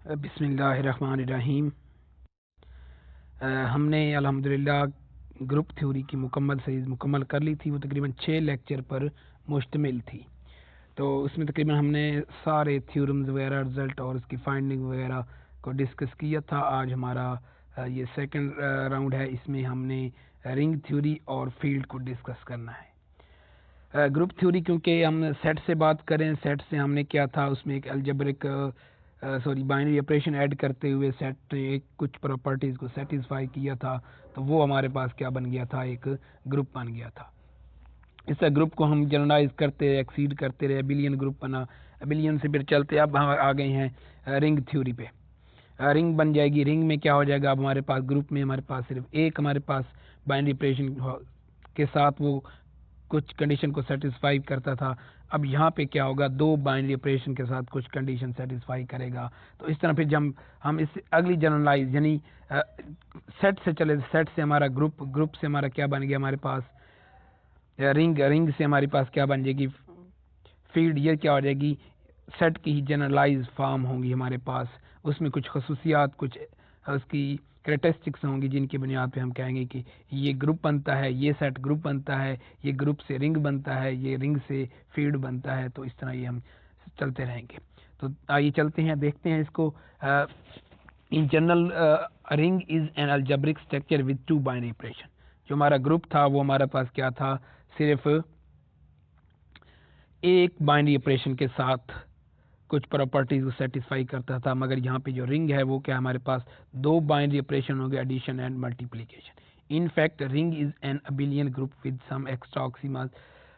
बिस्मिल्लाहिर्रहमानिर्रहीम। हमने अल्हम्दुलिल्लाह ग्रुप थ्योरी की मुकम्मल सीरीज़ मुकम्मल कर ली थी। वो तकरीबन 6 लेक्चर पर मुश्तमिल थी। तो उसमें तकरीबन हमने सारे थ्योरम्स वगैरह, रिज़ल्ट और उसकी फाइंडिंग वगैरह को डिस्कस किया था। आज हमारा ये सेकंड राउंड है। इसमें हमने रिंग थ्योरी और फील्ड को डिस्कस करना है। ग्रुप थ्योरी क्योंकि हम सेट से बात करें, सेट से हमने क्या था, उसमें एक अलजेब्रिक बाइनरी ऑपरेशन ऐड करते हुए सेट ने कुछ प्रॉपर्टीज़ को सेटिस्फाई किया था, तो वो हमारे पास क्या बन गया था, एक ग्रुप बन गया था। इस ग्रुप को हम जनरलाइज करते रहे, एक्सीड करते रहे, एबिलियन ग्रुप बना। एबिलियन से फिर चलते अब हम आ गए हैं रिंग थ्योरी पे। रिंग बन जाएगी। रिंग में क्या हो जाएगा, अब हमारे पास ग्रुप में हमारे पास सिर्फ एक हमारे पास बाइनरी ऑपरेशन के साथ वो कुछ कंडीशन को सेटिस्फाई करता था। अब यहाँ पे क्या होगा, दो बाइनरी ऑपरेशन के साथ कुछ कंडीशन सेटिस्फाई करेगा। तो इस तरह फिर जब हम इस अगली जनरलाइज यानी सेट से चले, सेट से हमारा ग्रुप, ग्रुप से हमारा क्या बन गया, हमारे पास रिंग, रिंग से हमारे पास क्या बन जाएगी, फील्ड। ये क्या हो जाएगी, सेट की ही जनरलाइज फॉर्म होंगी हमारे पास। उसमें कुछ खसूसियात, कुछ उसकी करेक्टरिस्टिक्स होंगी जिनकी बुनियाद पे हम कहेंगे कि ये ग्रुप बनता है, ये सेट ग्रुप बनता है, ये ग्रुप से रिंग बनता है, ये रिंग से फील्ड बनता है। तो इस तरह ये हम चलते रहेंगे। तो आइए चलते हैं, देखते हैं इसको। In general, ring is N algebraic structure with two binary operation. जो हमारा ग्रुप था वो हमारे पास क्या था, सिर्फ एक बाइनरी ऑपरेशन के साथ कुछ प्रॉपर्टीज को सेटिस्फाई करता था। मगर यहाँ पे जो रिंग है वो क्या, हमारे पास दो बाइनरी ऑपरेशन हो गए, addition and multiplication. In fact ring is an abelian group with some extra axioms.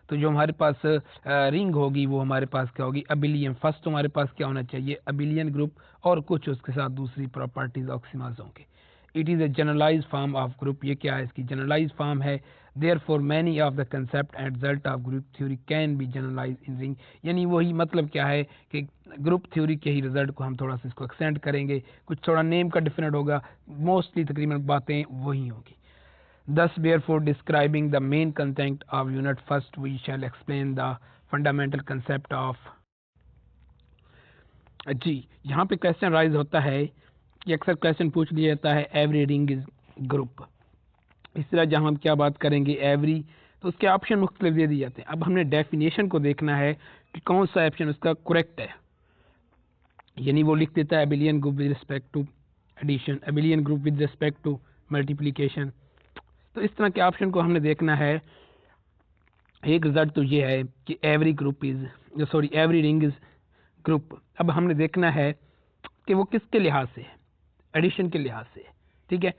तो जो हमारे पास रिंग होगी वो हमारे पास क्या होगी, अबिलियन। फर्स्ट हमारे पास क्या होना चाहिए, अबिलियन ग्रुप, और कुछ उसके साथ दूसरी प्रॉपर्टीज ऑक्सीमास होंगे। It is a generalize form of group. ये क्या है, इसकी जनरलाइज फॉर्म है। Therefore many of the concept and result of group theory can be generalized in ring। यानी वही मतलब क्या है कि ग्रुप थ्योरी के ही रिजल्ट को हम थोड़ा सा इसको एक्सटेंड करेंगे, कुछ थोड़ा नेम का डिफरेंट होगा, मोस्टली तकरीबन बातें वही होगी। Thus therefore describing the main content of unit first we shall explain the fundamental concept of। जी, यहाँ पे क्वेश्चन राइज होता है कि अक्सर क्वेश्चन पूछ लिया जाता है एवरी रिंग इज ग्रुप। इस तरह जहाँ हम क्या बात करेंगे एवरी, तो उसके ऑप्शन मुख्तलिफ दे दिए जाते हैं। अब हमने डेफिनेशन को देखना है कि कौन सा ऑप्शन उसका करेक्ट है। यानी वो लिख देता है abelian group with respect to addition, abelian group with respect to multiplication. तो इस तरह के ऑप्शन को हमने देखना है। एक रिजल्ट तो ये है कि every group is every ring is group. अब हमने देखना है कि वो किसके लिहाज से है, एडिशन के लिहाज से, ठीक है।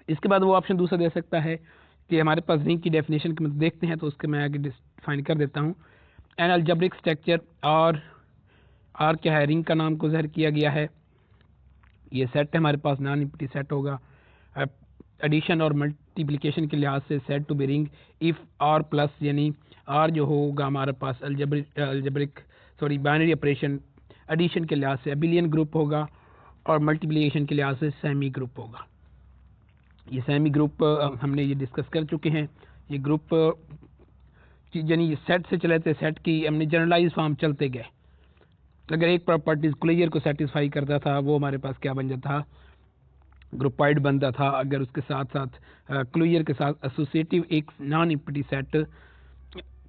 इसके बाद वो ऑप्शन दूसरा दे सकता है कि हमारे पास रिंग की डेफिनेशन की मतलब देखते हैं, तो उसके मैं आगे डिफाइन कर देता हूँ। एन अलजेब्रिक स्ट्रक्चर, और आर क्या है, रिंग का नाम को ज़हर किया गया है। ये सेट है हमारे पास, नॉन एम्प्टी सेट होगा। एडिशन और मल्टीप्लिकेशन के लिहाज से set to be ring if R plus, यानी आर जो होगा हमारे पास अलजेब्रिक बाइनरी ऑपरेशन, एडिशन के लिहाज से अबिलियन ग्रुप होगा, और मल्टीप्लिकेशन के लिहाज से सेमी ग्रुप होगा। ये सेमी ग्रुप हमने ये डिस्कस कर चुके हैं। ये ग्रुप यानी सेट से चले थे, सेट की हमने जनरलाइज फॉर्म चलते गए। अगर एक प्रॉपर्टीज क्लियर को सेटिस्फाई करता था वो हमारे पास क्या बन जाता, ग्रुपाइड बनता था। अगर उसके साथ साथ क्लियर के साथ एसोसिएटिव एक नॉन एम्प्टी सेट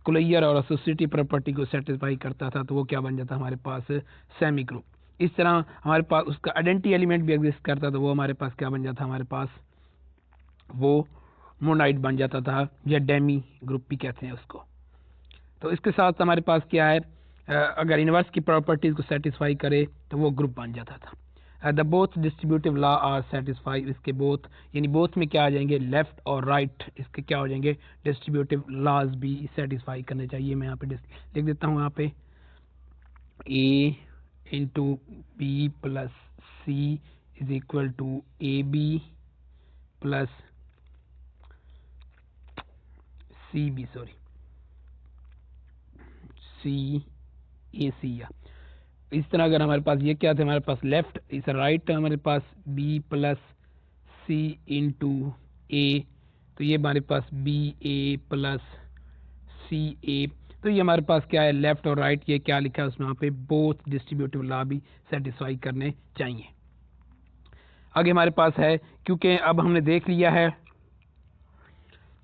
क्लियर और एसोसिएटिव प्रॉपर्टी को सेटिस्फाई करता था, तो वो क्या बन जाता हमारे पास, सेमी ग्रुप। इस तरह हमारे पास उसका आइडेंटिटी एलिमेंट भी एग्जिस्ट करता था, वो हमारे पास क्या बन जाता, हमारे पास वो मोनाइड बन जाता था, या डेमी ग्रुप भी कहते हैं उसको। तो इसके साथ हमारे पास क्या है, अगर इनवर्स की प्रॉपर्टीज को सेटिस्फाई करे तो वो ग्रुप बन जाता था। The both distributive law are satisfy. इसके बोथ यानी बोथ में क्या आ जाएंगे, लेफ्ट और राइट, इसके क्या हो जाएंगे, डिस्ट्रीब्यूटिव लॉज भी सेटिस्फाई करने चाहिए। मैं यहाँ पे लिख देता हूँ, यहाँ पे A into B plus C is equal to A B plus C B, C A C. या इस तरह अगर हमारे पास ये क्या थे, हमारे पास लेफ्ट इस राइट, हमारे पास बी प्लस सी इंटू ए, तो ये हमारे पास बी ए प्लस सी ए। तो ये हमारे पास क्या है, लेफ्ट और राइट, ये क्या लिखा है उसमें, यहाँ पे बोथ डिस्ट्रीब्यूटिव लॉ भी सेटिस्फाई करने चाहिए। आगे हमारे पास है, क्योंकि अब हमने देख लिया है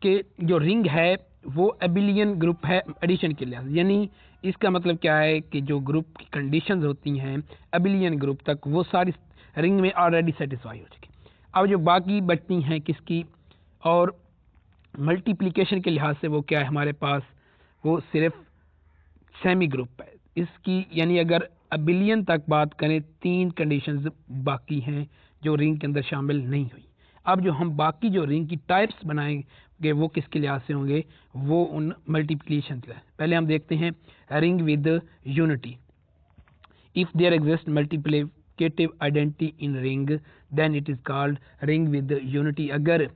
कि जो रिंग है वो एबिलियन ग्रुप है एडिशन के लिहाज, यानी इसका मतलब क्या है कि जो ग्रुप की कंडीशंस होती हैं एबिलियन ग्रुप तक, वो सारी रिंग में ऑलरेडी सेटिस्फाई हो चुकी। अब जो बाकी बचती हैं किसकी, और मल्टीप्लिकेशन के लिहाज से वो क्या है हमारे पास, वो सिर्फ सेमी ग्रुप है इसकी, यानी अगर एबिलियन तक बात करें 3 कंडीशंस बाकी हैं जो रिंग के अंदर शामिल नहीं हुई। अब जो हम बाकी जो रिंग की टाइप्स बनाएंगे वो किसके लिहाज से होंगे, वो उन मल्टीप्लिकेशन के। पहले हम देखते हैं ring with unity. If there exist multiplicative identity in ring then it is called ring with unity. अगर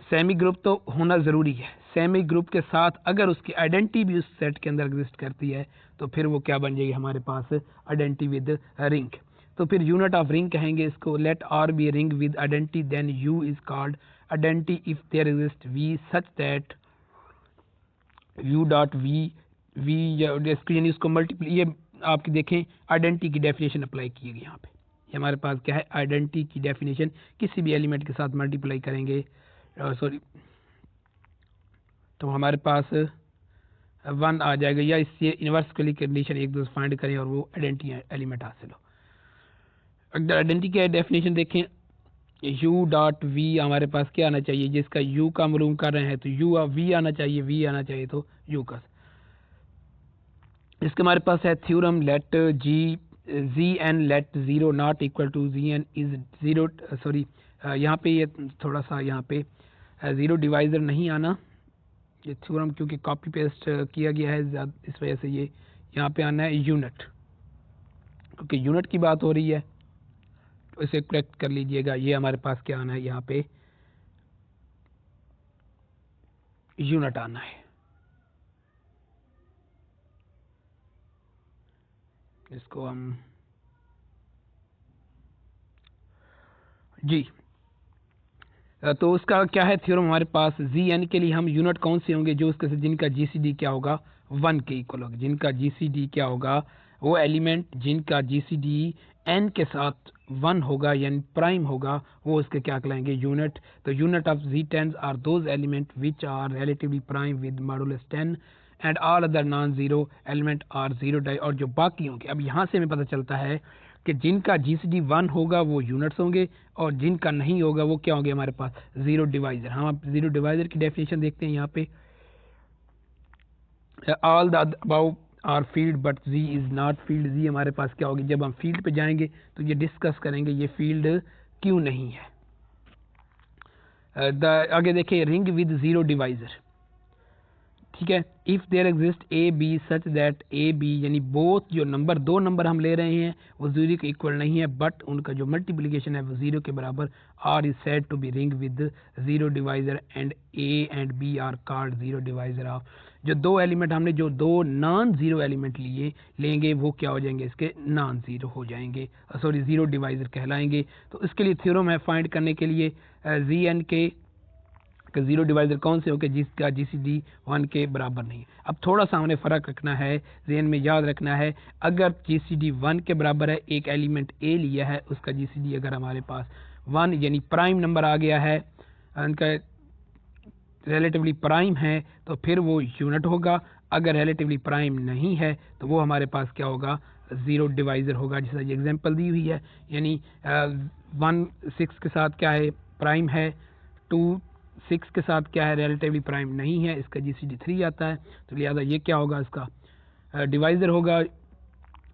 सेमी ग्रुप तो होना ज़रूरी है, सेमी ग्रुप के साथ अगर उसकी आइडेंटिटी भी उस सेट के अंदर एग्जिस्ट करती है तो फिर वो क्या बन जाएगी हमारे पास, आइडेंटिटी विद रिंग। तो फिर यूनिट ऑफ रिंग कहेंगे इसको। Let R be ring with identity then U is called identity if there exist V such that U dot V V, यानी उसको मल्टीप्लाई, ये आपकी देखें आइडेंटिटी की डेफिनेशन अप्लाई की गई यहाँ पे। ये हमारे पास क्या है, आइडेंटिटी की डेफिनेशन, किसी भी एलिमेंट के साथ मल्टीप्लाई करेंगे सॉरी तो हमारे पास 1 आ जाएगा, या इससे इनवर्स वाली कंडीशन एक दो फाइंड करें और वो आइडेंटिटी एलिमेंट हासिल हो। अगर आइडेंटिटी की डेफिनेशन देखें, u डॉट वी हमारे पास क्या आना चाहिए, जिसका u का मालूम कर रहे हैं तो u v आना चाहिए, v आना चाहिए तो u का। इसके हमारे पास है theorem let G N let 0 not equal to G N is 0, sorry यहाँ पे ये थोड़ा सा यहाँ पे 0 डिवाइजर नहीं आना, ये थ्योरम क्योंकि कॉपी पेस्ट किया गया है इस वजह से ये यहाँ पे आना है यूनिट, क्योंकि यूनिट की बात हो रही है तो इसे करेक्ट कर लीजिएगा। ये हमारे पास क्या आना है, यहाँ पे यूनिट आना है। इसको हम जी, तो उसका क्या है थ्योरम हमारे पास, जी एन के लिए हम यूनिट कौन से होंगे, जो उसके जिनका जीसीडी क्या होगा 1 के इक्वल होगा। जिनका जीसीडी क्या होगा, वो एलिमेंट जिनका जीसीडी एन के साथ 1 होगा यानी प्राइम होगा, वो उसके क्या कहलाएंगे, यूनिट। तो unit of G tens are those element which are relatively prime with modulus 10 and all other non zero element are zero. और जो बाकी होंगे, अब यहाँ से हमें पता चलता है कि जिनका जीसीडी 1 होगा वो यूनिट्स होंगे और जिनका नहीं होगा वो क्या होंगे हमारे पास, जीरो डिवाइजर। हम आप जीरो डिवाइजर की डेफिनेशन देखते हैं यहाँ पे, all the above are field but G is not field. G हमारे पास क्या होगी, जब हम फील्ड पे जाएंगे तो ये डिस्कस करेंगे ये फील्ड क्यों नहीं है। आगे देखिए रिंग विद जीरो डिवाइजर, ठीक है। If there exist A B such that A B, यानी बोथ जो नंबर, दो नंबर हम ले रहे हैं वो जीरो के इक्वल नहीं है बट उनका जो मल्टीप्लिकेशन है वो जीरो के बराबर, R is said to be ring with zero divisor and A and B are called zero divisor of. जो दो एलिमेंट हमने जो दो नॉन जीरो एलिमेंट लेंगे वो क्या हो जाएंगे, इसके नॉन जीरो हो जाएंगे, सॉरी जीरो डिवाइजर कहलाएंगे। तो इसके लिए थ्योरम है फाइंड करने के लिए जी एन के जीरो डिवाइजर कौन से होंगे, जिसका जीसीडी 1 के बराबर नहीं है। अब थोड़ा सा हमें फ़र्क रखना है, ज़हन में याद रखना है, अगर जीसीडी 1 के बराबर है, एक एलिमेंट ए लिया है, उसका जीसीडी अगर हमारे पास 1 यानी प्राइम नंबर आ गया है, उनका रिलेटिवली प्राइम है तो फिर वो यूनिट होगा। अगर रिलेटिवली प्राइम नहीं है तो वो हमारे पास क्या होगा, ज़ीरो डिवाइज़र होगा, जैसा ये एग्जांपल दी हुई है। यानी 1 6 के साथ क्या है, प्राइम है, 2 6 के साथ क्या है, रिलेटिवली प्राइम नहीं है, इसका जीसीडी 3 आता है। तो लिहाजा ये क्या होगा, इसका डिवाइज़र होगा,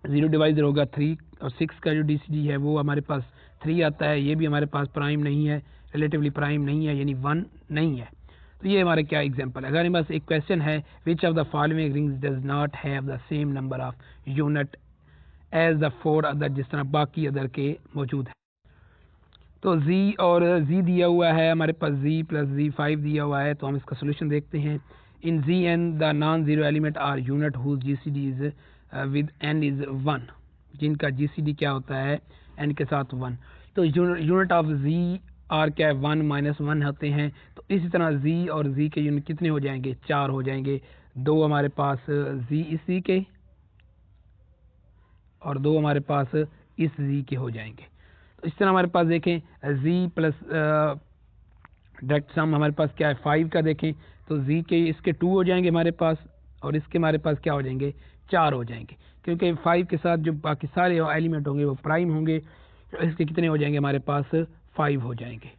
ज़ीरो डिवाइज़र होगा 3, और 6 का जो जीसीडी है वो हमारे पास 3 आता है। ये भी हमारे पास प्राइम नहीं है, रिलेटिवली प्राइम नहीं है, यानी 1 नहीं है। तो ये हमारा क्या एग्जांपल है। अगर हमारे पास एक क्वेश्चन है, which of the following rings does not have the same number of unit as the 4 other, जिस तरह बाकी अदर के मौजूद है। तो z और z दिया हुआ है हमारे पास, z प्लस z5 दिया हुआ है। तो हम इसका सोल्यूशन देखते हैं। In z n the non zero element are unit whose GCD is with n is 1, जिनका जीसीडी क्या होता है n के साथ 1। तो यूनिट ऑफ z आर क्या है, 1 - 1 होते हैं। तो इसी तरह z और z के यूनिट कितने हो जाएंगे, 4 हो जाएंगे। 2 हमारे पास जी इसी के और 2 हमारे पास इस जी के हो जाएंगे। तो इस तरह हमारे पास देखें जी प्लस डायरेक्ट सम हमारे पास क्या है 5 का, देखें तो जी के इसके 2 हो जाएंगे हमारे पास और इसके हमारे पास क्या हो जाएंगे 4 हो जाएंगे, क्योंकि 5 के साथ जो बाकी सारे एलिमेंट होंगे वो प्राइम होंगे। तो इसके कितने हो जाएंगे हमारे पास 5 हो जाएंगे।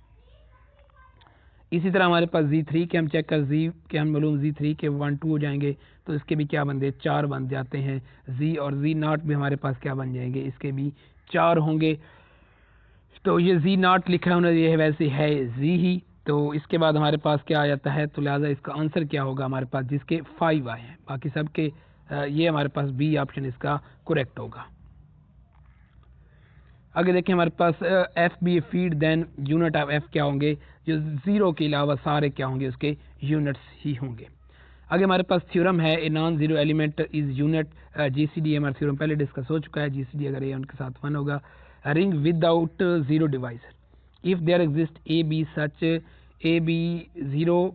इसी तरह हमारे पास Z3 के हम चेक कर Z के हम मालूम Z3 के 1 2 हो जाएंगे, तो इसके भी क्या बन 4 बन जाते हैं। Z और Z0 भी हमारे पास क्या बन जाएंगे, इसके भी 4 होंगे। तो ये Z0 लिखा है उन्होंने, ये वैसे है Z ही। तो इसके बाद हमारे पास क्या आ जाता है, तो लिहाजा इसका आंसर क्या होगा हमारे पास जिसके 5 आए हैं, बाकी सब के ये हमारे पास बी ऑप्शन इसका करेक्ट होगा। आगे देखें हमारे पास F be field then unit of F क्या होंगे, जो 0 के अलावा सारे क्या होंगे उसके यूनिट्स ही होंगे। आगे हमारे पास थ्योरम है a non zero element is unit, GCD हमारा थ्योरम पहले डिस्कस हो चुका है। जीसीडी अगर ए उनके साथ 1 होगा, ring without zero divisor if there exist A B such A B zero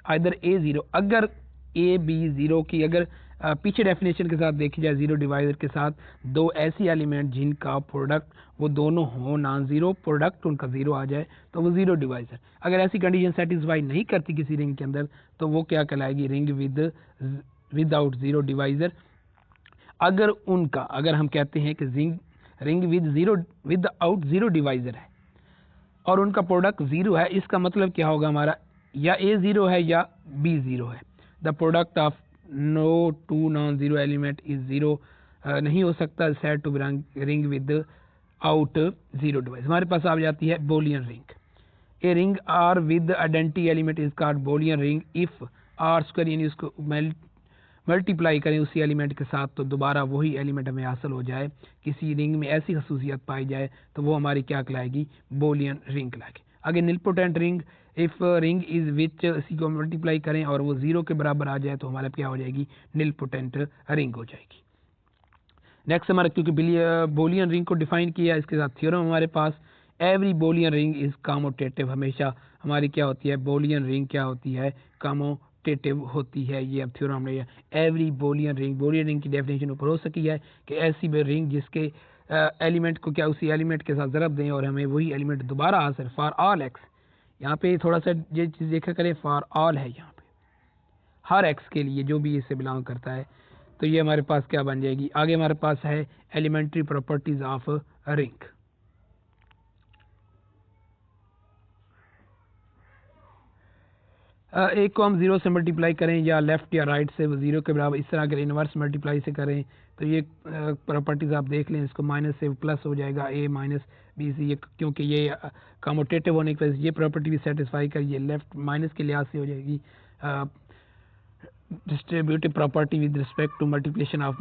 either A zero, अगर ए बी जीरो की अगर पीछे डेफिनेशन के साथ देखी जाए जीरो डिवाइजर के साथ, दो ऐसी एलिमेंट जिनका प्रोडक्ट वो दोनों हो नॉन जीरो, प्रोडक्ट उनका जीरो आ जाए तो वो जीरो डिवाइजर। अगर ऐसी कंडीशन सेटिस्फाई नहीं करती किसी रिंग के अंदर तो वो क्या कहलाएगी, रिंग विदाउट जीरो डिवाइजर। अगर उनका अगर हम कहते हैं कि रिंग विदाउट जीरो डिवाइजर है और उनका प्रोडक्ट जीरो है, इसका मतलब क्या होगा हमारा, या ए जीरो है या बी जीरो है। The product of no two non zero element is zero नहीं हो सकता, said to ring without zero device. हमारे पास आ जाती है Boolean ring. A ring R with identity element is called Boolean ring if R square, यानी उसको मल्टीप्लाई करें उसी एलिमेंट के साथ तो दोबारा वही एलिमेंट हमें हासिल हो जाए, किसी रिंग में ऐसी खसूसियत पाई जाए तो वो हमारी क्या कहलाएगी, बोलियन रिंग कहलाएगी। आगे nilpotent ring, if ring is which इसी को मल्टीप्लाई करें और वो जीरो के बराबर आ जाए तो हमारा क्या हो जाएगी, निलपोटेंट रिंग हो जाएगी। नेक्स्ट हमारा, क्योंकि बोलियन रिंग को डिफाइन किया इसके साथ थ्योरम हमारे पास, every Boolean ring is commutative. हमेशा हमारी क्या होती है, बोलियन रिंग क्या होती है, कम्यूटेटिव होती है। ये अब थ्योरम हमने एवरी बोलियन रिंग की डेफिनेशन ऊपर हो सकी है कि ऐसी रिंग जिसके एलिमेंट को क्या उसी एलिमेंट के साथ ज़रब दें और हमें वही एलिमेंट दोबारा हासिल, फॉर ऑल एक्स। यहाँ पे थोड़ा सा ये चीज़ देखा करें, फॉर ऑल है यहाँ पे हर एक्स के लिए जो भी इससे बिलोंग करता है, तो ये हमारे पास क्या बन जाएगी। आगे हमारे पास है एलिमेंट्री प्रॉपर्टीज ऑफ रिंग। एक को हम जीरो से मल्टीप्लाई करें या लेफ्ट या राइट से वो जीरो के बराबर, इस तरह अगर इनवर्स मल्टीप्लाई से करें तो ये प्रॉपर्टीज आप देख लें, इसको माइनस से प्लस हो जाएगा ए माइनस बी से, ये क्योंकि ये कम्यूटेटिव होने की वजह से ये प्रॉपर्टी भी सेटिस्फाई कर, ये लेफ्ट माइनस के लिहाज से हो जाएगी distributive property with respect to multiplication of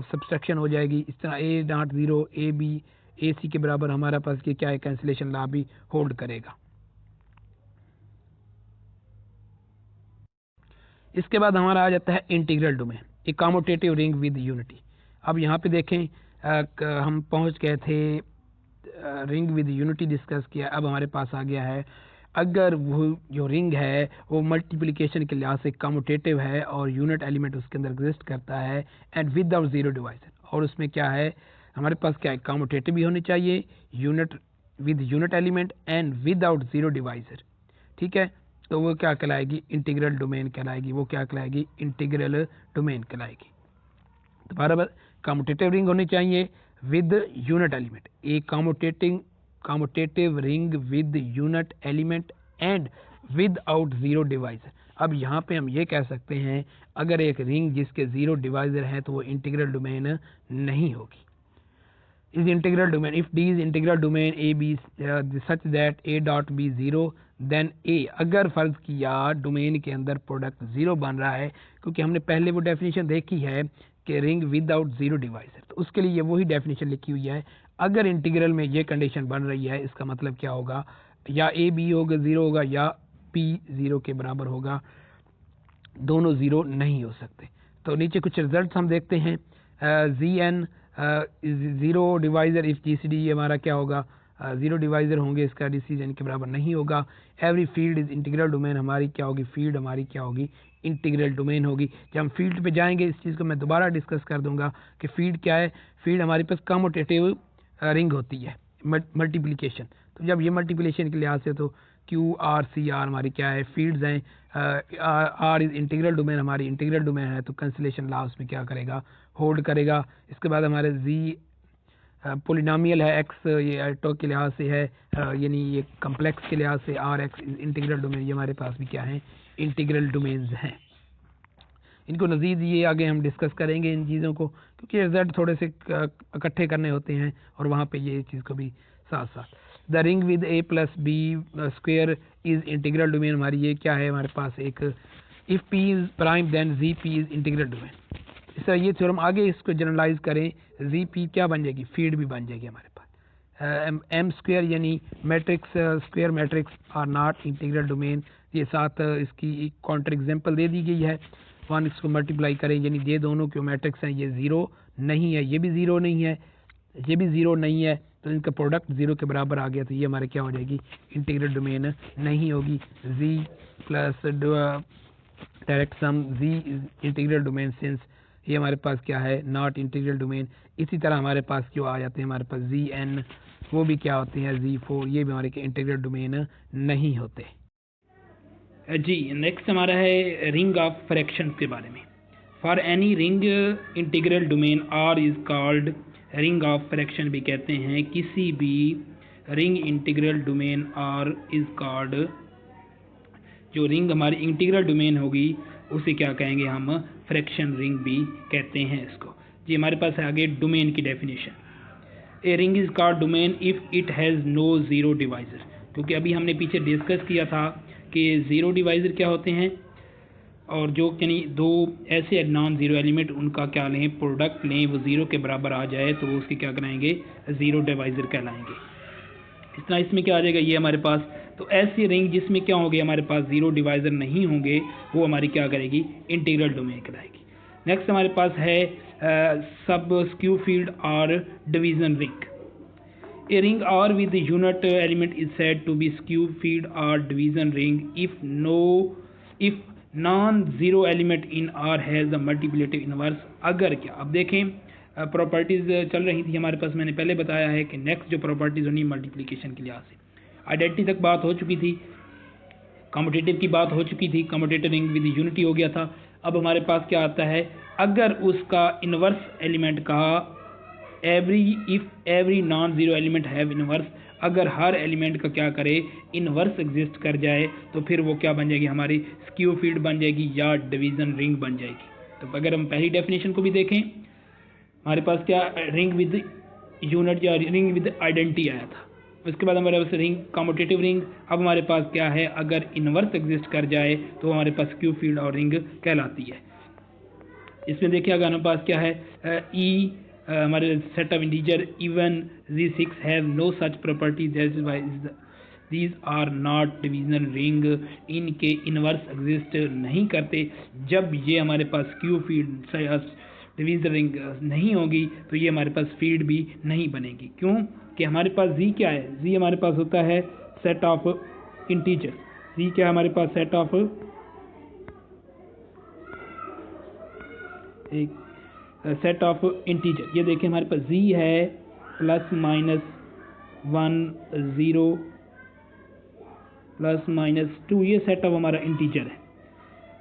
subtraction हो जाएगी। इस तरह A not zero A B A C के बराबर हमारा पास ये क्या है, कैंसिलेशन लॉ भी होल्ड करेगा। इसके बाद हमारा आ जाता है integral domain, A commutative ring with unity. अब यहाँ पे देखें हम पहुँच गए थे रिंग विद यूनिटी डिस्कस किया, अब हमारे पास आ गया है अगर वो जो रिंग है वो मल्टीप्लिकेशन के लिहाज से कम्यूटेटिव है और यूनिट एलिमेंट उसके अंदर एग्जिस्ट करता है एंड विदाउट जीरो डिवाइजर, और उसमें क्या है हमारे पास क्या है, कम्यूटेटिव भी होनी चाहिए, unit with unit element and without zero divisor. ठीक है, तो वो क्या कहलाएगी, इंटीग्रल डोमेन कहलाएगी। वो क्या कहलाएगी, इंटीग्रल डोमेन कहलाएगी। तो बराबर कम्यूटेटिव रिंग होनी चाहिए with unit element, A commutative ring with unit element and without zero divisor. अब यहाँ पे हम ये कह सकते हैं अगर एक रिंग जिसके जीरो डिवाइजर है तो वो इंटीग्रल डोमेन नहीं होगी। Is integral domain if D is integral domain A B such that A dot B zero then A, अगर फर्ज किया डोमेन के अंदर प्रोडक्ट जीरो बन रहा है, क्योंकि हमने पहले वो डेफिनेशन देखी है कि रिंग विदाउट जीरो डिवाइजर, तो उसके लिए वही डेफिनेशन लिखी हुई है। अगर इंटीग्रल में ये कंडीशन बन रही है इसका मतलब क्या होगा, या ए बी होगा जीरो होगा या पी जीरो के बराबर होगा, दोनों जीरो नहीं हो सकते। तो नीचे कुछ रिजल्ट हम देखते हैं, G an zero divisor if G C D हमारा क्या होगा, जीरो डिवाइजर होंगे, इसका डिसीजन के बराबर नहीं होगा। Every field is integral domain, हमारी क्या होगी, फील्ड हमारी क्या होगी, इंटीग्रल डोमेन होगी। जब हम फील्ड पे जाएंगे इस चीज़ को मैं दोबारा डिस्कस कर दूंगा कि फील्ड क्या है। फील्ड हमारे पास कम्यूटेटिव रिंग होती है, मल्टीप्लिकेशन। तो जब ये मल्टीप्लिकेशन के लिहाज से तो क्यू आर सी आर हमारी क्या है, फील्ड्स हैं। आर इज इंटीग्रल डोमेन, हमारी इंटीग्रल डोमेन है, तो कैंसिलेशन लॉ उसमें क्या करेगा, होल्ड करेगा। इसके बाद हमारे जी पोलिनोमियल है, एक्स ये एल्टो के लिहाज से है, यानी ये कम्प्लेक्स के लिहाज से आर एक्स इंटीग्रल डोमेन, ये हमारे पास भी क्या है, इंटीग्रल डोमेन्स हैं। इनको मज़ीद ये आगे हम डिस्कस करेंगे इन चीज़ों को, क्योंकि रिजल्ट थोड़े से इकट्ठे करने होते हैं और वहाँ पे ये चीज़ को भी साथ साथ। The ring with A plus B square is integral domain, हमारी ये क्या है हमारे पास एक, if P is prime then G P is integral domain. इस तरह ये थ्योरम आगे इसको जनरलाइज करें, जी पी क्या बन जाएगी, फील्ड भी बन जाएगी हमारे पास। एम स्क्वेयर यानी matrix square matrix are not integral domain, ये साथ इसकी काउंटर एग्जांपल दे दी गई है। 1 इसको मल्टीप्लाई करें यानी ये दोनों क्यों मैट्रिक्स हैं, ये ज़ीरो नहीं है, ये भी ज़ीरो नहीं है, ये भी ज़ीरो नहीं है, तो इनका प्रोडक्ट ज़ीरो के बराबर आ गया, तो ये हमारे क्या हो जाएगी, इंटीग्रल डोमेन नहीं होगी। जी प्लस डायरेक्ट सम जी इंटीग्रल डोमेन सिंस ये हमारे पास क्या है, नॉट इंटीग्रल डोमेन। इसी तरह हमारे पास क्यों आ जाते हैं हमारे पास जी एन, वो भी क्या होते हैं, जी फोर, ये भी हमारे के इंटीग्रल डोमेन नहीं होते। जी नेक्स्ट हमारा है रिंग ऑफ फ्रैक्शन के बारे में। For any ring integral domain are is called ring of fraction भी कहते हैं। किसी भी ring integral domain are is called, जो रिंग हमारी इंटीग्रल डोमेन होगी उसे क्या कहेंगे हम, फ्रैक्शन रिंग भी कहते हैं इसको। जी हमारे पास है आगे डोमेन की definition. A ring is called domain if it has no zero divisor, क्योंकि अभी हमने पीछे डिस्कस किया था कि ज़ीरो डिवाइज़र क्या होते हैं, और जो यानी दो ऐसे नॉन ज़ीरो एलिमेंट उनका क्या लें, प्रोडक्ट लें, वो ज़ीरो के बराबर आ जाए तो उसके क्या कराएंगे, ज़ीरो डिवाइज़र कहलाएंगे। इस तरह इसमें क्या आ जाएगा, ये हमारे पास, तो ऐसी रिंग जिसमें क्या होंगे हमारे पास ज़ीरो डिवाइज़र नहीं होंगे, वो हमारी क्या करेगी, इंटीग्रल डोमेन कहलाएगी। नेक्स्ट हमारे पास है सब स्क्यू फील्ड और division ring. A ring R with the unit element is said to be skew field or division ring if non-zero element in R has the multiplicative inverse। अगर क्या, अब देखें प्रॉपर्टीज चल रही थी हमारे पास, मैंने पहले बताया है कि नेक्स्ट जो प्रॉपर्टीज होनी मल्टीप्लिकेशन के लिहाज से, आइडेंटिटी तक बात हो चुकी थी, कम्यूटेटिव की बात हो चुकी थी, कम्यूटेटिव रिंग विद यूनिटी हो गया था। अब हमारे पास क्या आता है, अगर उसका इन्वर्स एलिमेंट का every non zero element have inverse, अगर हर एलिमेंट का क्या करे, इनवर्स एग्जिस्ट कर जाए, तो फिर वो क्या बन जाएगी, हमारी स्क्यू फील्ड बन जाएगी या डिवीज़न रिंग बन जाएगी। तो अगर हम पहली डेफिनेशन को भी देखें, हमारे पास क्या रिंग विद यूनिट या रिंग विद आइडेंटिटी आया था, उसके बाद हमारे पास रिंग कम्यूटेटिव रिंग। अब हमारे पास क्या है, अगर इनवर्स एग्जिस्ट कर जाए तो हमारे पास स्क्यू फील्ड और रिंग कहलाती है। इसमें देखिए अगर हमारे पास क्या है, ई हमारे set of integer even Z6 have no such property, that is why these are not divisional ring, इनके इनवर्स एग्जिस्ट नहीं करते। जब ये हमारे पास क्यू फील्ड डिवीजन रिंग नहीं होगी तो ये हमारे पास फील्ड भी नहीं बनेगी। क्यों कि हमारे पास जी क्या है, जी हमारे पास होता है सेट ऑफ इंटीजर। जी क्या है हमारे पास, सेट ऑफ एक सेट ऑफ इंटीजर। ये देखिए हमारे पास जी है प्लस माइनस 1 0 प्लस माइनस 2, ये सेट ऑफ हमारा इंटीजर है।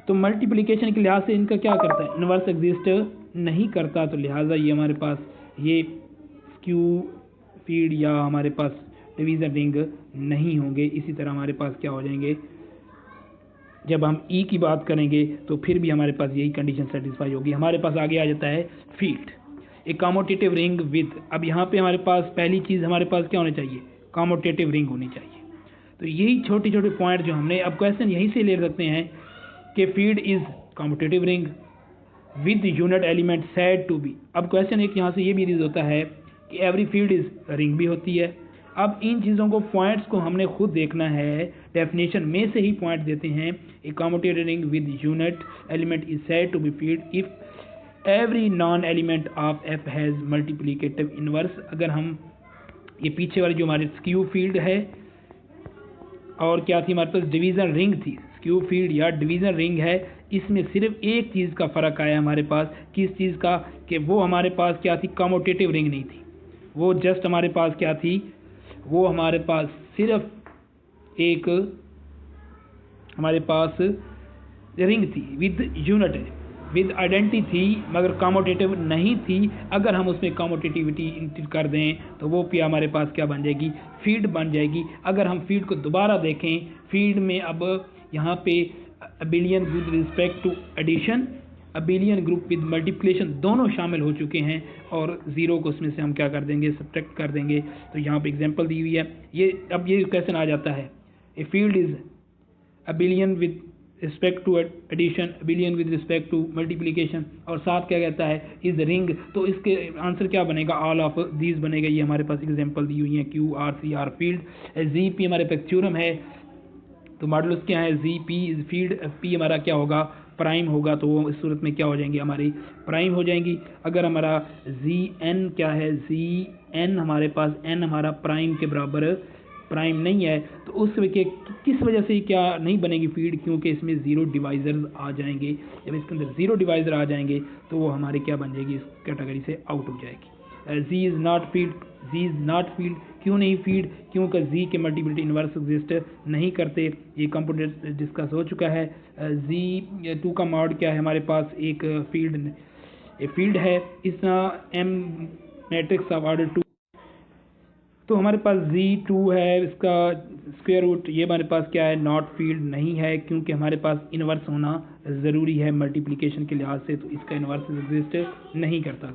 तो मल्टीप्लिकेशन के लिहाज से इनका क्या करता है, इनवर्स एग्जिस्ट नहीं करता, तो लिहाजा ये हमारे पास ये स्क्यू फील्ड या हमारे पास डिवीजन रिंग नहीं होंगे। इसी तरह हमारे पास क्या हो जाएंगे, जब हम ई की बात करेंगे तो फिर भी हमारे पास यही कंडीशन सेटिस्फाई होगी। हमारे पास आगे आ जाता है फील्ड, एक कम्यूटेटिव रिंग विद। अब यहाँ पे हमारे पास पहली चीज़ हमारे पास क्या होनी चाहिए, कम्यूटेटिव रिंग होनी चाहिए। तो यही छोटे छोटे पॉइंट जो हमने, अब क्वेश्चन यहीं से ले सकते हैं कि field is commutative ring with unit element said to be. अब क्वेश्चन एक यहाँ से ये भी रीज होता है कि एवरी फील्ड इज रिंग भी होती है। अब इन चीज़ों को पॉइंट्स को हमने खुद देखना है, डेफिनेशन में से ही पॉइंट देते हैं। A commutative ring with unit element is said to be field if every non element of F has multiplicative inverse. अगर हम ये पीछे वाली जो हमारी स्क्यू फील्ड है और क्या थी हमारे पास डिवीज़न रिंग थी, स्क्यू फील्ड या डिवीज़न रिंग है, इसमें सिर्फ एक चीज़ का फ़र्क आया हमारे पास, किस चीज़ का, कि वो हमारे पास क्या थी, कम्यूटेटिव रिंग नहीं थी, वो जस्ट हमारे पास क्या थी, वो हमारे पास सिर्फ एक हमारे पास रिंग थी विद यूनिट, विद आइडेंटिटी थी, मगर कम्यूटेटिव नहीं थी। अगर हम उसमें कम्यूटेटिविटी इंटर कर दें तो वो पी हमारे पास क्या बन जाएगी, फील्ड बन जाएगी। अगर हम फील्ड को दोबारा देखें, फील्ड में अब यहाँ पे abelian with respect to addition, abelian group with multiplication दोनों शामिल हो चुके हैं, और ज़ीरो को उसमें से हम क्या कर देंगे, सब्ट्रैक्ट कर देंगे। तो यहाँ पे एग्जांपल दी हुई है, ये अब ये क्वेश्चन आ जाता है, a field is abelian with respect to addition, abelian with respect to multiplication, और साथ क्या कहता है, इज रिंग। तो इसके आंसर क्या बनेगा, ऑल ऑफ दीज बनेगा। ये हमारे पास एग्जांपल दी हुई है, Q R C R field, G P हमारे पास थ्योरम है, तो मॉडुलस क्या है, G P is field, P हमारा क्या होगा, प्राइम होगा, तो वो इस सूरत में क्या हो जाएंगी, हमारी प्राइम हो जाएंगी। अगर हमारा जी एन क्या है, जी एन हमारे पास एन हमारा प्राइम के बराबर प्राइम नहीं है, तो उस के किस वजह से क्या नहीं बनेगी फील्ड, क्योंकि इसमें ज़ीरो डिवाइजर्स आ जाएंगे। जब इसके अंदर ज़ीरो डिवाइजर आ जाएंगे तो वो हमारे क्या बन जाएगी, इस कैटेगरी से आउट हो जाएगी। G is not field, G is not field, क्यों नहीं फील्ड, क्योंकि जी के मल्टीप्लिटी इन्वर्स एग्जिस्ट नहीं करते, ये कंप्यूटर डिस्कस हो चुका है। जी टू का मॉड क्या है, हमारे पास एक फील्ड है, इस एम मैट्रिक्स ऑफ ऑर्डर 2, तो हमारे पास Z2 है, इसका स्क्वायर रूट, ये हमारे पास क्या है, नॉट फील्ड नहीं है, क्योंकि हमारे पास इन्वर्स होना ज़रूरी है मल्टीप्लिकेशन के लिहाज से, तो इसका इन्वर्स एग्जिस्ट नहीं करता।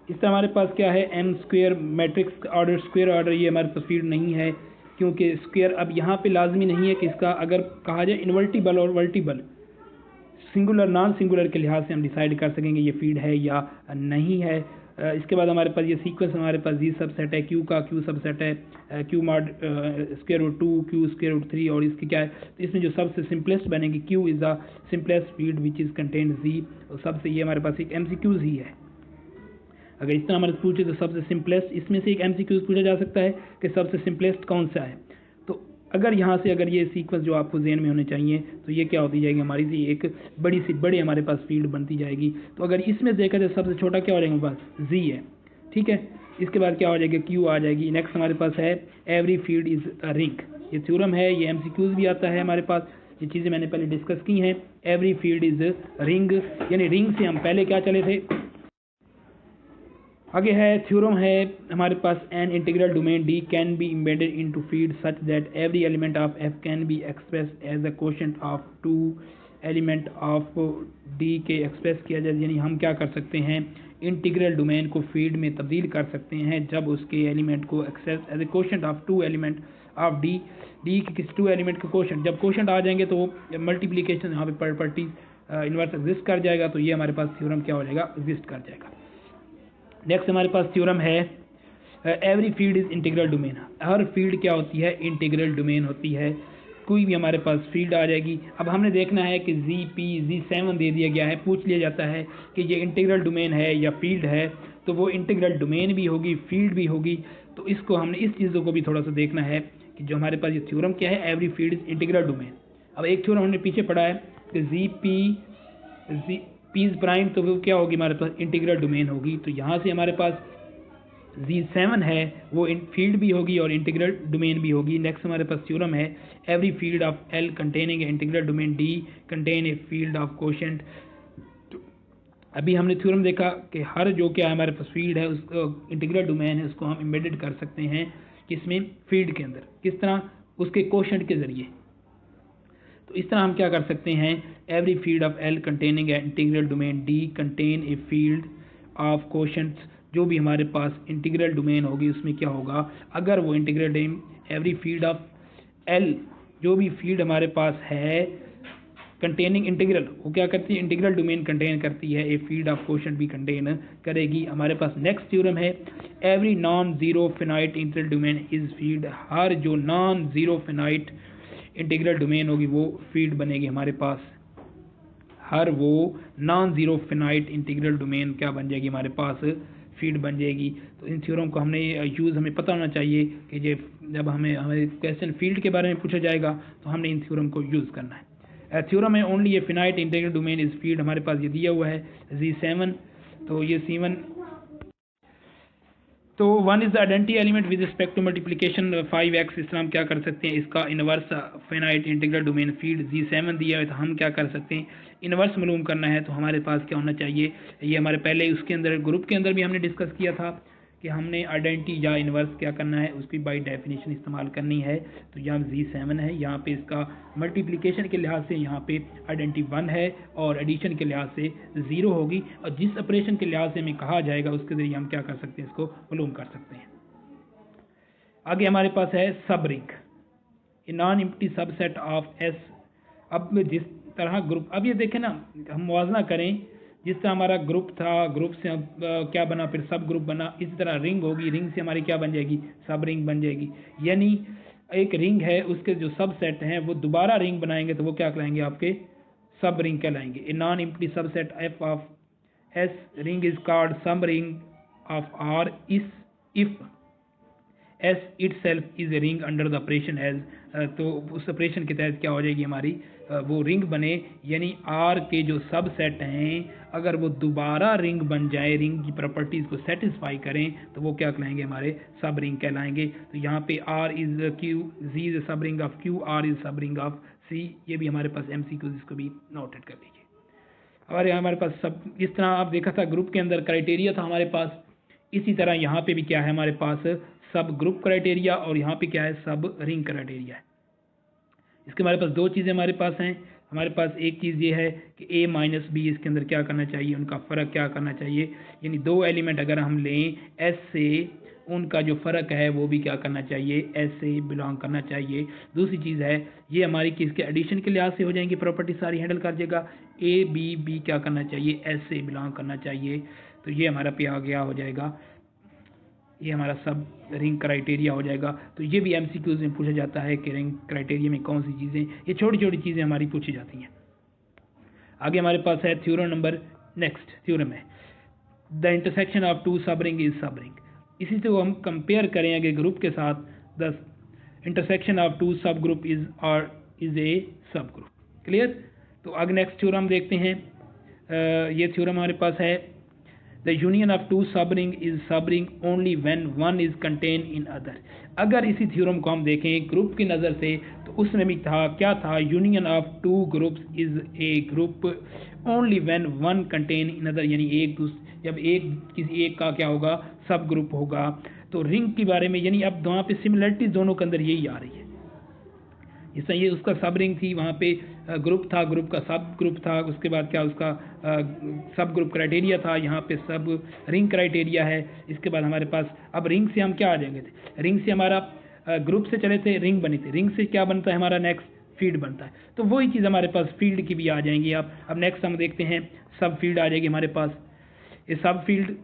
इस तरह हमारे पास क्या है, M square matrix order, square order, ये हमारे पास फील्ड नहीं है, क्योंकि स्क्वायर अब यहाँ पे लाजमी नहीं है कि इसका अगर कहा जाए इन्वर्टिबल और वर्टिबल, सिंगुलर नॉन सिंगुलर के लिहाज से हम डिसाइड कर सकेंगे ये फील्ड है या नहीं है। इसके बाद हमारे पास ये सीक्वेंस, हमारे पास जी सबसेट है, क्यू का क्यू सबसेट है, Q mod square root 2, Q square root 3, और इसकी क्या है, तो इसमें जो सबसे सिंपलेस्ट बनेगी, Q is the simplest field which is contain G, और सबसे ये हमारे पास एक MCQs ही है। अगर इस तरह हमारे पूछे तो सबसे सिंपलेस्ट, इसमें से एक MCQs पूछा जा सकता है कि सबसे सिंपलेस्ट कौन सा है। तो अगर यहाँ से अगर ये सीक्वेंस जो आपको ज़हन में होने चाहिए, तो ये क्या होती जाएगी, हमारी सी एक बड़ी हमारे पास फील्ड बनती जाएगी। तो अगर इसमें देखा जाए सबसे छोटा क्या हो जाएगा, हमारे पास जी है, ठीक है। इसके बाद क्या हो जाएगा, क्यू आ जाएगी। नेक्स्ट हमारे पास है every field is a ring, ये थ्योरम है, ये MCQs भी आता है हमारे पास, ये चीज़ें मैंने पहले डिस्कस की हैं। एवरी फील्ड इज़ रिंग, यानी रिंग से हम पहले क्या चले थे, आगे है थ्योरम है हमारे पास, an integral domain D can be embedded into field such that every element of F can be express as a quotient of two element of D के एक्सप्रेस किया जाए। यानी हम क्या कर सकते हैं, इंटीग्रल डोमेन को फील्ड में तब्दील कर सकते हैं जब उसके एलिमेंट को access as a quotient of two element of D के किस टू एलिमेंट का कोशेंट, जब कोशेंट आ जाएंगे तो मल्टीप्लिकेशन यहाँ पे प्रॉपर्टी इन्वर्स एग्जिस्ट कर जाएगा, तो ये हमारे पास थ्योरम क्या हो जाएगा, एग्जिस्ट कर जाएगा। नेक्स्ट हमारे पास थ्योरम है every field is integral domain, her field क्या होती है, इंटीग्रल डोमेन होती है। कोई भी हमारे पास फील्ड आ जाएगी, अब हमने देखना है कि Z7 दे दिया गया है, पूछ लिया जाता है कि ये इंटीग्रल डोमेन है या फील्ड है, तो वो इंटीग्रल डोमेन भी होगी, फील्ड भी होगी। तो इसको हमने इस चीज़ों को भी थोड़ा सा देखना है कि जो हमारे पास ये थ्योरम क्या है, every field is integral domain. अब एक थ्योरम हमने पीछे पढ़ा है कि पीज प्राइम, तो वो क्या होगी, हमारे पास इंटीग्रल डोमेन होगी। तो यहाँ से हमारे पास Z7 है, वो फील्ड भी होगी और इंटीग्रल डोमेन भी होगी। नेक्स्ट हमारे पास थ्योरम है every field of L containing integral domain D contain a field of quotient. अभी हमने थ्योरम देखा कि हर जो क्या है हमारे पास फील्ड है, उसको इंटीग्रल डोमेन है, उसको हम एम्बेडेड कर सकते हैं किसमें, फील्ड के अंदर। किस तरह, उसके कोशेंट के ज़रिए। तो इस तरह हम क्या कर सकते हैं, every field of L containing integral domain D contain a field of quotients, जो भी हमारे पास इंटीग्रल डोमेन होगी उसमें क्या होगा, अगर वो integral domain every field of L, जो भी फील्ड हमारे पास है कंटेनिंग इंटीग्रल, वो क्या करती है, इंटीग्रल डोमेन कंटेन करती है, ए फील्ड ऑफ कोशेंट भी कंटेन करेगी। हमारे पास नेक्स्ट थ्योरम है every non zero finite integral domain is field, हर जो non zero finite integral domain होगी वो फील्ड बनेगी हमारे पास, हर वो non zero finite integral domain क्या बन जाएगी, हमारे पास फील्ड बन जाएगी। तो इन थ्योरम को हमने यूज़ हमें पता होना चाहिए कि जब हमें क्वेश्चन फील्ड के बारे में पूछा जाएगा तो हमने इन थ्योरम को यूज़ करना है। थ्योरम है only A finite integral domain is field, हमारे पास ये दिया हुआ है Z7, तो ये C1, तो 1 is the identity element with respect to multiplication 5x, इस तरह हम क्या कर सकते हैं, इसका inverse finite integral domain field Z7 दिया है, तो हम क्या कर सकते हैं, इनवर्स मालूम करना है, तो हमारे पास क्या होना चाहिए, ये हमारे पहले उसके अंदर ग्रुप के अंदर भी हमने डिस्कस किया था कि हमने आइडेंटिटी या इनवर्स क्या करना है, उसकी बाय डेफिनेशन इस्तेमाल करनी है। तो यहाँ Z7 है, यहाँ पे इसका मल्टीप्लिकेशन के लिहाज से यहाँ पे आइडेंटिटी 1 है और एडिशन के लिहाज से 0 होगी, और जिस ऑपरेशन के लिहाज से हमें कहा जाएगा उसके जरिए हम क्या कर सकते हैं, इसको मालूम कर सकते हैं। आगे हमारे पास है सब ring, A non empty subset of S। अब जिस तरह ग्रुप, अब ये देखें ना, हम मुवाजना करें, जिस तरह हमारा ग्रुप था, ग्रुप से क्या बना, फिर सब ग्रुप बना, इसी तरह रिंग होगी, रिंग से हमारी क्या बन जाएगी, सब रिंग बन जाएगी। यानी एक रिंग है, उसके जो सब सेट हैं वो दोबारा रिंग बनाएंगे तो वो क्या कहलाएंगे, आपके सब रिंग कहलाएंगे। A non empty subset F of S ring is called sub ring of R if S itself is a ring under the operation as, तो उस ऑपरेशन के तहत क्या हो जाएगी हमारी, वो रिंग बने, यानी R के जो सब सेट हैं अगर वो दोबारा रिंग बन जाए, रिंग की प्रॉपर्टीज़ को सेटिस्फाई करें, तो वो क्या कहलाएंगे, हमारे सब रिंग कहलाएंगे। तो यहाँ पे R is Q, Z is sub ring of Q, R is sub ring of C। ये भी हमारे पास MCQ, इसको भी नोटेड कर लीजिए। और हमारे पास सब, इस तरह आप देखा था ग्रुप के अंदर क्राइटेरिया था हमारे पास, इसी तरह यहाँ पे भी क्या है हमारे पास, सब ग्रुप क्राइटेरिया, और यहाँ पे क्या है, सब रिंग क्राइटेरिया है। इसके हमारे पास दो चीज़ें हमारे पास हैं, हमारे पास एक चीज़ ये है कि A माइनस B इसके अंदर क्या करना चाहिए, उनका फ़र्क क्या करना चाहिए, यानी दो एलिमेंट अगर हम लें S से, उनका जो फ़र्क है वो भी क्या करना चाहिए, S से बिलोंग करना चाहिए। दूसरी चीज़ है, ये हमारी किसके एडिशन के लिहाज से हो जाएंगी, प्रॉपर्टी सारी हैंडल कर देगा, B क्या करना चाहिए, S से बिलोंग करना चाहिए। तो ये हमारा पे आ गया हो जाएगा, ये हमारा सब रिंग क्राइटेरिया हो जाएगा। तो ये भी MCQs में पूछा जाता है कि रिंग क्राइटेरिया में कौन सी चीज़ें, ये छोटी छोटी चीज़ें हमारी पूछी जाती हैं। आगे हमारे पास है थ्योरम नंबर, नेक्स्ट थ्योरम है द इंटरसेक्शन ऑफ टू सब रिंग इज सब रिंग। इसी से हम कंपेयर करें आगे ग्रुप के साथ, द इंटरसेक्शन ऑफ टू सब ग्रुप इज ए सब ग्रुप। क्लियर। तो आगे नेक्स्ट थ्योरम देखते हैं, ये थ्योरम हमारे पास है The union of two subring is subring only when one is contained in other। अगर इसी थ्योरम को हम देखें ग्रुप की नज़र से, तो उसमें भी था, क्या था, union of two groups is a group only when one contain in other, यानी जब एक किसी एक का क्या होगा, सब ग्रुप होगा। तो रिंग के बारे में, यानी अब वहाँ पे सिमिलरिटीज दोनों के अंदर यही आ रही है। इससे ये उसका सब रिंग थी, वहाँ पे ग्रुप था, ग्रुप का सब ग्रुप था, उसके बाद क्या उसका सब ग्रुप क्राइटेरिया था, यहाँ पे सब रिंग क्राइटेरिया है। इसके बाद हमारे पास अब रिंग से हम क्या आ जाएंगे थे, रिंग से हमारा ग्रुप से चले थे, रिंग बनी थी, रिंग से क्या बनता है हमारा नेक्स्ट, फील्ड बनता है। तो वही चीज़ हमारे पास फील्ड की भी आ जाएंगी। अब नेक्स्ट हम देखते हैं, सब फील्ड आ जाएगी हमारे पास। ये सब field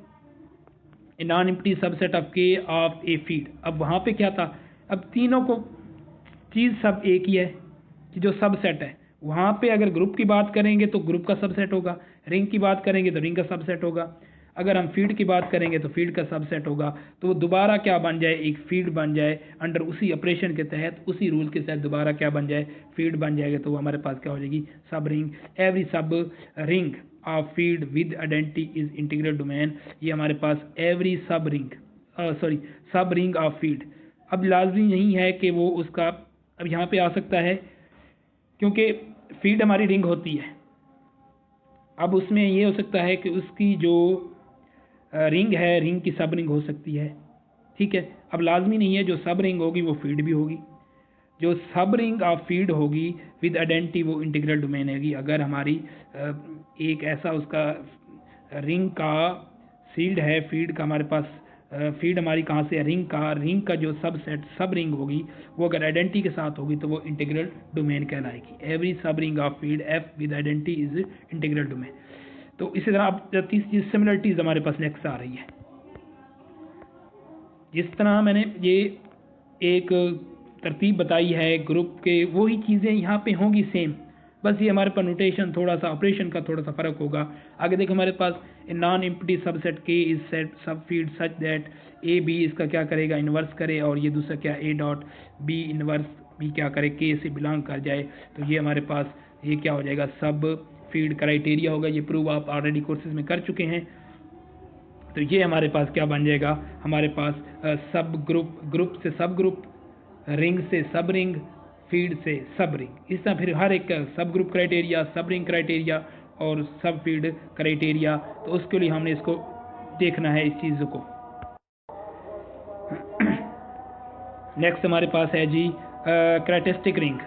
A non empty subset of K of a field. अब वहाँ पे क्या था, अब तीनों को चीज़ सब एक ही है कि जो सब सेट है, वहाँ पे अगर ग्रुप की बात करेंगे तो ग्रुप का सबसेट होगा, रिंग की बात करेंगे तो रिंग का सबसेट होगा, अगर हम फील्ड की बात करेंगे तो फील्ड का सबसेट होगा। तो वो दोबारा क्या बन जाए, एक फील्ड बन जाए, अंडर उसी ऑपरेशन के तहत, उसी रूल के तहत दोबारा क्या बन जाए, फील्ड बन जाएगा। तो हमारे पास क्या हो जाएगी, सब रिंग। एवरी सब ring of field with identity is integral domain. ये हमारे पास एवरी सब रिंग सब रिंग ऑफ फील्ड। अब लाजमी नहीं है कि वो उसका, अब यहाँ पे आ सकता है क्योंकि फील्ड हमारी रिंग होती है, अब उसमें ये हो सकता है कि उसकी जो रिंग है, रिंग की सब रिंग हो सकती है, ठीक है। अब लाजमी नहीं है जो सब रिंग होगी वो फील्ड भी होगी, जो सब रिंग ऑफ फील्ड होगी विद आइडेंटिटी वो इंटीग्रल डोमेन होगी। अगर हमारी एक ऐसा उसका रिंग का फील्ड है, फील्ड का हमारे पास फील्ड हमारी कहाँ से है, रिंग का जो सब सेट सब रिंग होगी वो अगर आइडेंटिटी के साथ होगी तो वो इंटीग्रल डोमेन कहलाएगी। एवरी सब ring of field F with identity is integral domain. तो इसी तरह अब तीसरी सिमिलरिटीज हमारे पास नेक्स्ट आ रही है। जिस तरह मैंने ये एक तरतीब बताई है ग्रुप के, वही चीज़ें यहाँ पे होंगी सेम, बस ये हमारे पास नोटेशन थोड़ा सा, ऑपरेशन का थोड़ा सा फ़र्क होगा। आगे देखो हमारे पास a non empty subset K is set sub field such that A B इसका क्या करेगा, इन्वर्स करे, और ये दूसरा क्या A dot B inverse B क्या करे, K से बिलोंग कर जाए। तो ये हमारे पास ये क्या हो जाएगा, सब फील्ड क्राइटेरिया होगा। ये प्रूव आप ऑलरेडी कोर्सेज में कर चुके हैं। तो ये हमारे पास क्या बन जाएगा, हमारे पास सब ग्रुप, ग्रुप से सब ग्रुप, रिंग से सब रिंग, फील्ड से सब रिंग। इस तरह फिर हर एक सब ग्रुप क्राइटेरिया, सब रिंग क्राइटेरिया और सब फील्ड क्राइटेरिया। तो उसके लिए हमने इसको देखना है, इस चीज़ को। नेक्स्ट हमारे पास है जी कैरेक्टरिस्टिक रिंग।